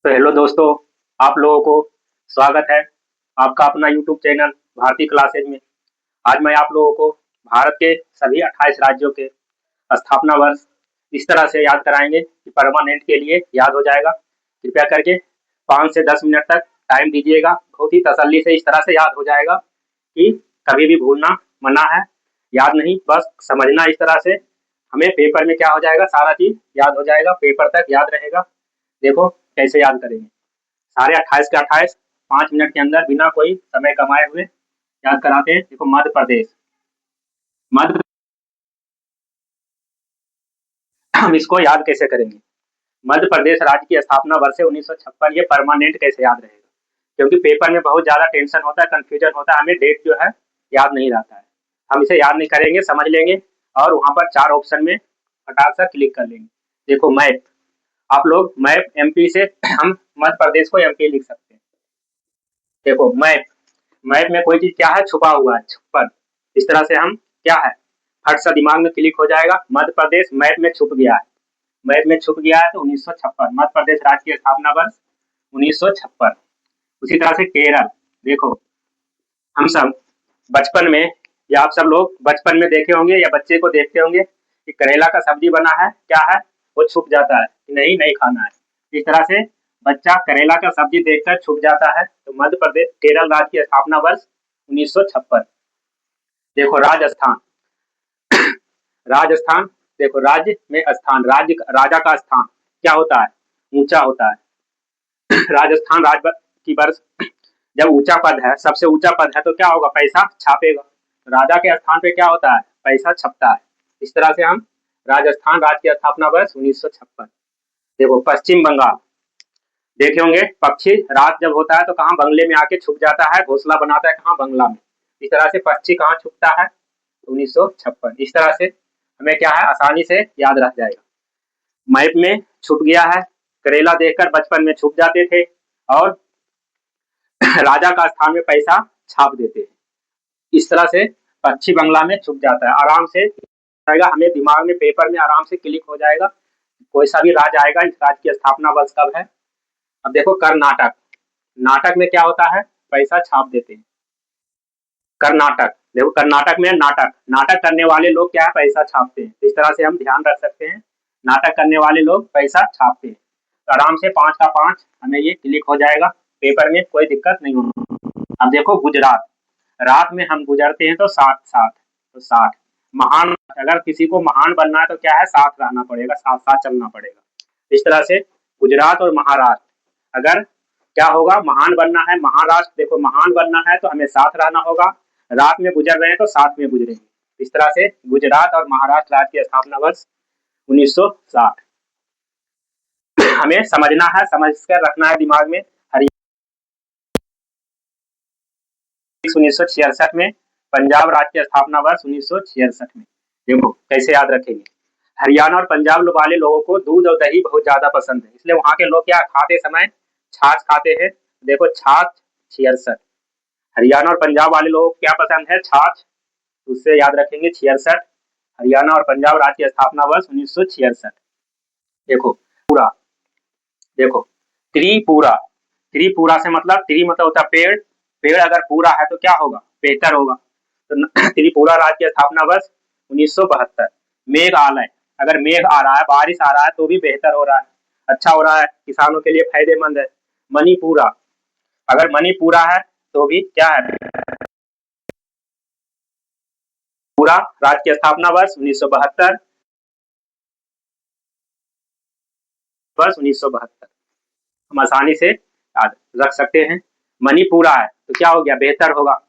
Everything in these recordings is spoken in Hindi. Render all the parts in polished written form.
तो हेलो दोस्तों, आप लोगों को स्वागत है आपका अपना यूट्यूब चैनल भारतीय क्लासेज में। आज मैं आप लोगों को भारत के सभी 28 राज्यों के स्थापना वर्ष इस तरह से याद कराएंगे कि परमानेंट के लिए याद हो जाएगा। कृपया करके 5 से 10 मिनट तक टाइम दीजिएगा। बहुत ही तसल्ली से इस तरह से याद हो जाएगा कि कभी भी भूलना मना है। याद नहीं, बस समझना। इस तरह से हमें पेपर में क्या हो जाएगा, सारा चीज याद हो जाएगा, पेपर तक याद रहेगा। देखो कैसे याद करेंगे। सारे 28 के 28 5 मिनट के अंदर बिना कोई समय कमाए हुए याद कराते हैं। देखो मध्य प्रदेश। मध्य हम इसको याद कैसे करेंगे। मध्य प्रदेश राज्य की स्थापना वर्ष है 1956। ये परमानेंट कैसे याद रहेगा, क्योंकि पेपर में बहुत ज्यादा टेंशन होता है, कंफ्यूजन होता है, हमें डेट जो है याद नहीं रहता है। हम इसे याद नहीं करेंगे, समझ लेंगे और वहां पर 4 ऑप्शन में फटाक से क्लिक कर लेंगे। देखो मैप, आप लोग मैप एमपी से हम मध्य प्रदेश को एमपी लिख सकते हैं। देखो मैप, मैप में कोई चीज क्या है, छुपा हुआ है, छुपन। इस तरह से हम क्या है, फट सा दिमाग में क्लिक हो जाएगा। मध्य प्रदेश मैप में छुप गया है, मैप में छुप गया है तो 1956 मध्य प्रदेश राज्य की स्थापना वर्ष 1956। उसी तरह से केरल। देखो हम सब बचपन में, या आप सब लोग बचपन में देखे होंगे या बच्चे को देखते होंगे कि करेला का सब्जी बना है, क्या है, वो छुप जाता है कि नहीं नहीं खाना है। इस तरह से बच्चा करेला का सब्जी देखकर छुप जाता है। तो मध्य प्रदेश केरल राज्य की स्थापना वर्ष 1956। देखो राजस्थान। राजस्थान, देखो राज्य में स्थान, राज्य राजा का स्थान क्या होता है, ऊंचा होता है। राजस्थान राज्य की वर्ष, जब ऊंचा पद है, सबसे ऊंचा पद है, तो क्या होगा, पैसा छापेगा। राजा के स्थान पे क्या होता है, पैसा छपता है। इस तरह से हम राजस्थान राज्य की स्थापना वर्ष 1956। देखो पश्चिम बंगाल। देखे होंगे पक्षी रात जब होता है तो कहाँ, बंगले में आके छुप जाता है, घोंसला बनाता है, कहाँ, बंगला में। इस तरह से पक्षी कहाँ छुपता है, 1956। इस तरह से हमें क्या है, आसानी से याद रह जाएगा। मैप में छुप गया है, करेला देखकर बचपन में छुप जाते थे, और राजा का स्थान में पैसा छाप देते हैं। इस तरह से पक्षी बंगला में छुप जाता है, आराम से जाएगा, हमें दिमाग में पेपर में आराम से क्लिक हो जाएगा। कोई सा भी राज्य आएगा, इस राज्य की स्थापना वर्ष कब है। अब देखो कर्नाटक। नाटक में क्या होता है, पैसा छाप देते हैं। कर्नाटक, देखो कर्नाटक में नाटक, नाटक करने वाले लोग क्या है, पैसा छापते हैं। इस तरह से हम ध्यान रख सकते हैं, नाटक करने वाले लोग पैसा छापते हैं। तो आराम से 5 का 5 हमें ये क्लिक हो जाएगा, पेपर में कोई दिक्कत नहीं होगी। अब देखो गुजरात। रात में हम गुजरते हैं तो साथ साथ, तो साथ महान, अगर किसी को महान बनना है तो क्या है, साथ रहना पड़ेगा, साथ साथ चलना पड़ेगा। इस तरह से गुजरात और महाराष्ट्र, अगर क्या होगा, महान बनना है, महाराष्ट्र, देखो महान बनना है तो हमें साथ रहना होगा। रात में गुजर रहे हैं तो साथ में गुजरेंगे। इस तरह से गुजरात और महाराष्ट्र राज्य की स्थापना वर्ष 1960। हमें समझना है, समझ कर रखना है दिमाग में। 1966 में पंजाब राज्य की स्थापना वर्ष 1966 में। देखो कैसे याद रखेंगे। हरियाणा और पंजाब वाले लोगों को दूध और दही बहुत ज्यादा पसंद है, इसलिए वहां के लोग क्या खाते समय छाछ खाते हैं। देखो छाछ 66। हरियाणा और पंजाब वाले लोगों को क्या पसंद है, छाछ, उससे याद रखेंगे 66। हरियाणा और पंजाब राज्य की स्थापना वर्ष 1966। देखो पूरा, देखो त्रिपुरा। त्रिपुरा से मतलब, त्रि मतलब होता है पेड़, पेड़ अगर पूरा है तो क्या होगा, बेहतर होगा। तो त्रिपुरा राज्य की स्थापना वर्ष 1972। मेघालय, अगर मेघ आ रहा है, बारिश आ रहा है तो भी बेहतर हो रहा है, अच्छा हो रहा है, किसानों के लिए फायदेमंद है। मणिपुरा, अगर मणिपुरा है तो भी क्या है, पूरा राज्य की स्थापना वर्ष 1972। वर्ष 1972 हम आसानी से याद रख सकते हैं। मणिपुरा है तो क्या हो गया, बेहतर होगा।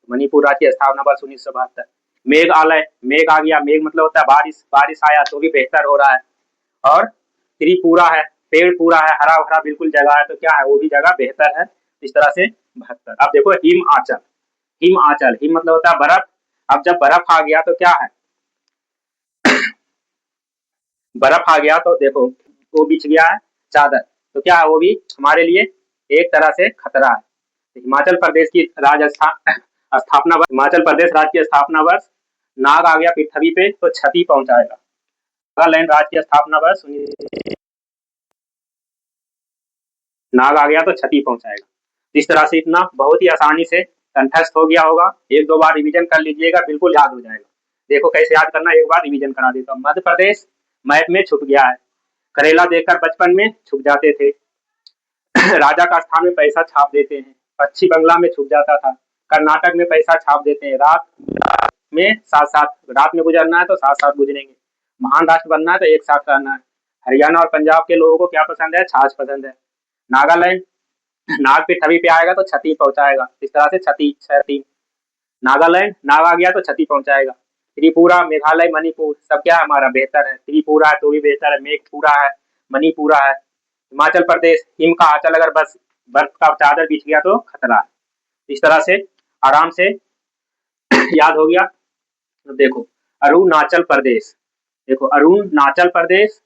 मणिपुर राज्य की स्थापना वर्ष 1972। मेघालय, मेघ आ गया, मेघ मतलब होता है बारिश, बारिश आया तो भी बेहतर हो रहा है। और त्रिपुरा है, पेड़ पूरा है, हरा भरा बिल्कुल जगह है, तो क्या है, वो भी जगह बेहतर है। इस तरह से 72। अब देखो हिमाचल। हिमाचल, हिम मतलब होता है बर्फ। अब जब बर्फ आ गया तो क्या है, बर्फ आ गया तो देखो वो बिछ गया है चादर, तो क्या है, वो भी हमारे लिए एक तरह से खतरा है। तो हिमाचल प्रदेश की राजस्थान स्थापना वर्ष, हिमाचल प्रदेश राज्य की स्थापना वर्ष, नाग आ गया पृथ्वी पे तो क्षति पहुंचाएगा। नागालैंड राज्य की स्थापना वर्ष नाग आ गया तो क्षति पहुंचाएगा। इस तरह से इतना बहुत ही आसानी से कंठस्थ हो गया होगा। एक दो बार रिवीजन कर लीजिएगा, बिल्कुल याद हो जाएगा। देखो कैसे याद करना, एक बार रिवीजन करा देता हूँ। मध्य प्रदेश मैप में छुप गया है, करेला देखकर बचपन में छुप जाते थे, राजा का स्थान में पैसा छाप देते हैं, पश्चिम बंगला में छुप जाता था, कर्नाटक में पैसा छाप देते हैं, रात में साथ साथ, रात में गुजरना है तो साथ साथ गुजरेंगे, महान राष्ट्र बनना है तो एक साथ रहना है। हरियाणा और पंजाब के लोगों को क्या पसंद है, छाछ पसंद है। नागालैंड नाग पे छवि पे आएगा तो क्षति पहुंचाएगा, इस तरह से क्षति क्षति। नागालैंड नाग आ गया तो क्षति पहुंचाएगा। त्रिपुरा, मेघालय, मणिपुर सब क्या हमारा बेहतर है, त्रिपुरा है तो भी बेहतर है, मेघपुरा है, मणिपुरा है। हिमाचल प्रदेश हिम का आंचल, अगर बस बर्फ का चादर बिछ गया तो खतरा है। इस तरह से आराम से याद हो गया। तो देखो अरुणाचल प्रदेश, देखो अरुणाचल प्रदेश,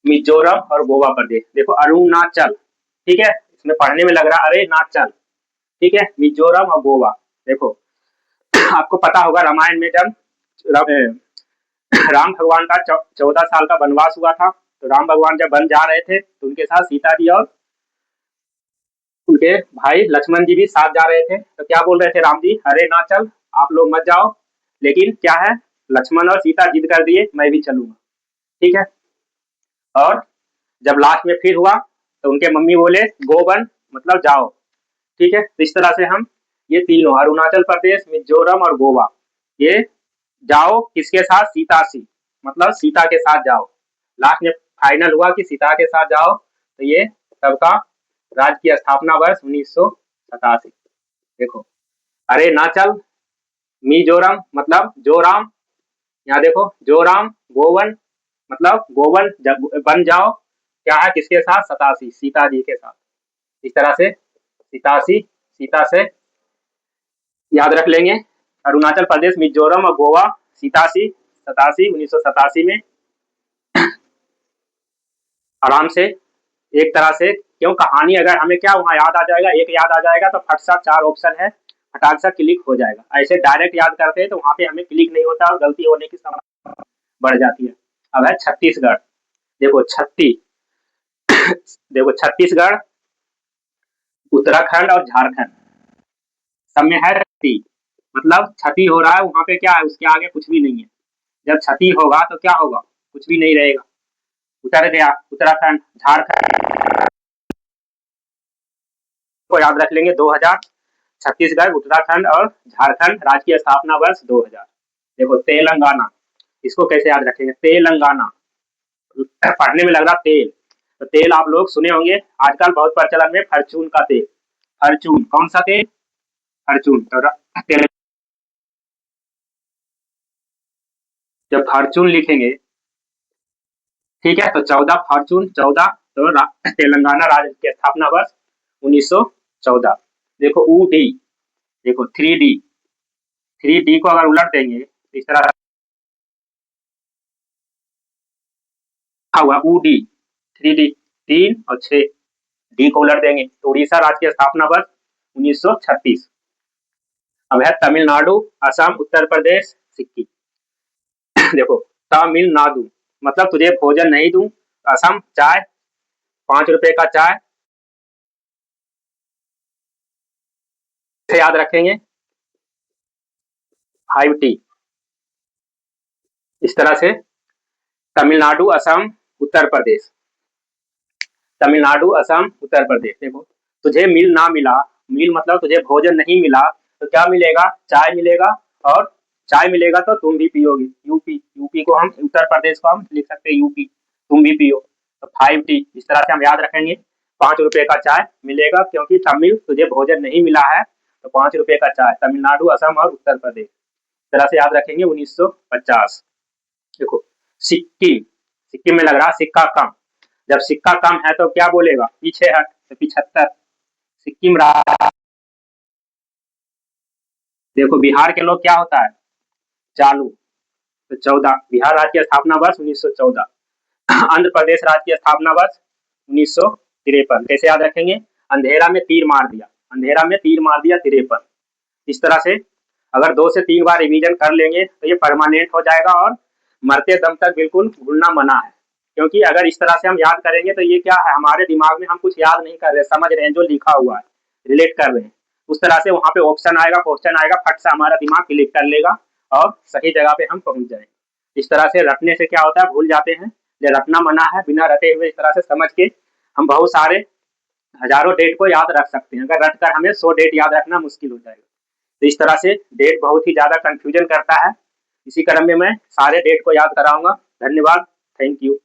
मिजोरम और गोवा प्रदेश। देखो अरुणाचल, ठीक है, इसमें पढ़ने में लग रहा है अरे नाचल, ठीक है, मिजोरम और गोवा। देखो आपको पता होगा रामायण में जब राम भगवान का 14 साल का वनवास हुआ था, तो राम भगवान जब वन जा रहे थे तो उनके साथ सीता जी और उनके भाई लक्ष्मण जी भी साथ जा रहे थे। तो क्या बोल रहे थे राम जी, अरे ना चल, आप लोग मत जाओ, लेकिन क्या है, लक्ष्मण और सीता जिद कर दिए मैं भी चलूंगा, ठीक है। और जब लास्ट में फिर हुआ तो उनके मम्मी बोले गो वन, मतलब जाओ, ठीक है। तो इस तरह से हम ये तीनों अरुणाचल प्रदेश, मिजोरम और गोवा, ये जाओ किसके साथ, सीता सी, मतलब सीता के साथ जाओ। लास्ट में फाइनल हुआ कि सीता के साथ जाओ। तो ये सबका राज्य की स्थापना वर्ष 1987। देखो अरे ना चल, मिजोरम मतलब जोराम, यहाँ देखो जोराम, गोवन मतलब गोवन बन जाओ, क्या है किसके साथ, 87 सीता जी के साथ। इस तरह से सीतासी, सीता से याद रख लेंगे। अरुणाचल प्रदेश, मिजोरम और गोवा, सीतासी, 87 1987 में आराम से एक तरह से, क्यों कहानी अगर हमें क्या वहां याद आ जाएगा, एक याद आ जाएगा तो फट सा 4 ऑप्शन है, फटाक सा क्लिक हो जाएगा। ऐसे डायरेक्ट याद करते हैं तो वहां पे हमें क्लिक नहीं होता और गलती होने की संभावना बढ़ जाती है। अब है छत्तीसगढ़, देखो देखो छत्तीसगढ़, उत्तराखंड और झारखंड, सब में है क्षति, मतलब क्षति हो रहा है वहां पे, क्या है उसके आगे कुछ भी नहीं है। जब क्षति होगा तो क्या होगा, कुछ भी नहीं रहेगा, उतर गया उत्तराखंड। झारखंड को याद रख लेंगे 2000, छत्तीसगढ़, उत्तराखंड और झारखंड, राज्य की स्थापना वर्ष 2000। देखो तेलंगाना, इसको कैसे याद रखेंगे, तेलंगाना, पढ़ने में लग रहा तेल, तो तेल आप लोग सुने होंगे, आजकल बहुत प्रचलन में फॉर्चून का तेल, फॉर्चून कौन सा तेल, फॉर्चून। तो जब फॉर्चून लिखेंगे, ठीक है, तो 14 फॉर्चून 14, तो तेलंगाना राज्य की स्थापना वर्ष 1914। देखो ऊ डी, देखो 3D, 3D को अगर उलट देंगे इस तरह हुआ ऊ डी, 3D 3 और 6, डी को उलट देंगे तो उड़ीसा राज्य की स्थापना वर्ष 1936। अब है तमिलनाडु, असम, उत्तर प्रदेश, सिक्किम। देखो तमिलनाडु मतलब तुझे भोजन नहीं दूं, असम चाय, 5 रुपए का चाय से याद रखेंगे, 5T। इस तरह से तमिलनाडु, असम, उत्तर प्रदेश, तमिलनाडु, असम, उत्तर प्रदेश। देखो तुझे मील ना मिला, मील मतलब तुझे भोजन नहीं मिला, तो क्या मिलेगा, चाय मिलेगा, और चाय मिलेगा तो तुम भी पियोगे, यूपी, यूपी को हम, उत्तर प्रदेश को हम लिख सकते हैं यूपी, तुम भी पियो, तो 5T। इस तरह से हम याद रखेंगे, 5 रुपए का चाय मिलेगा, क्योंकि तमिल तुझे भोजन नहीं मिला है, तो 5 रुपए का चाय, तमिलनाडु, असम और उत्तर प्रदेश। इस तरह से याद रखेंगे 1950। देखो सिक्किम, सिक्किम में लग रहा सिक्का कम, जब सिक्का कम है तो क्या बोलेगा, पीछे हट, तो 75 सिक्किम। देखो बिहार के लोग क्या होता है, चालू, तो 14 बिहार राज्य की स्थापना वर्ष 1914। आंध्र प्रदेश राज्य की स्थापना वर्ष 1953। कैसे याद रखेंगे, अंधेरा में तीर मार दिया, अंधेरा में तीर मार दिया 53। इस तरह से अगर 2 से 3 बार रिवीजन कर लेंगे तो ये परमानेंट हो जाएगा, और मरते दम तक बिल्कुल भूलना मना है। क्योंकि अगर इस तरह से हम याद करेंगे तो ये क्या है, हमारे दिमाग में हम कुछ याद नहीं कर रहे, समझ रहे हैं जो लिखा हुआ है, रिलेट कर रहे हैं। उस तरह से वहाँ पे ऑप्शन आएगा, क्वेश्चन आएगा, फट से हमारा दिमाग क्लिक कर लेगा और सही जगह पे हम पहुँच जाएंगे। इस तरह से रटने से क्या होता है, भूल जाते हैं। ये रटना मना है, बिना रटे हुए इस तरह से समझ के हम बहुत सारे हजारों डेट को याद रख सकते हैं। अगर रटकर हमें 100 डेट याद रखना मुश्किल हो जाएगा। तो इस तरह से डेट बहुत ही ज़्यादा कन्फ्यूजन करता है। इसी क्रम में मैं सारे डेट को याद कराऊंगा। धन्यवाद, थैंक यू।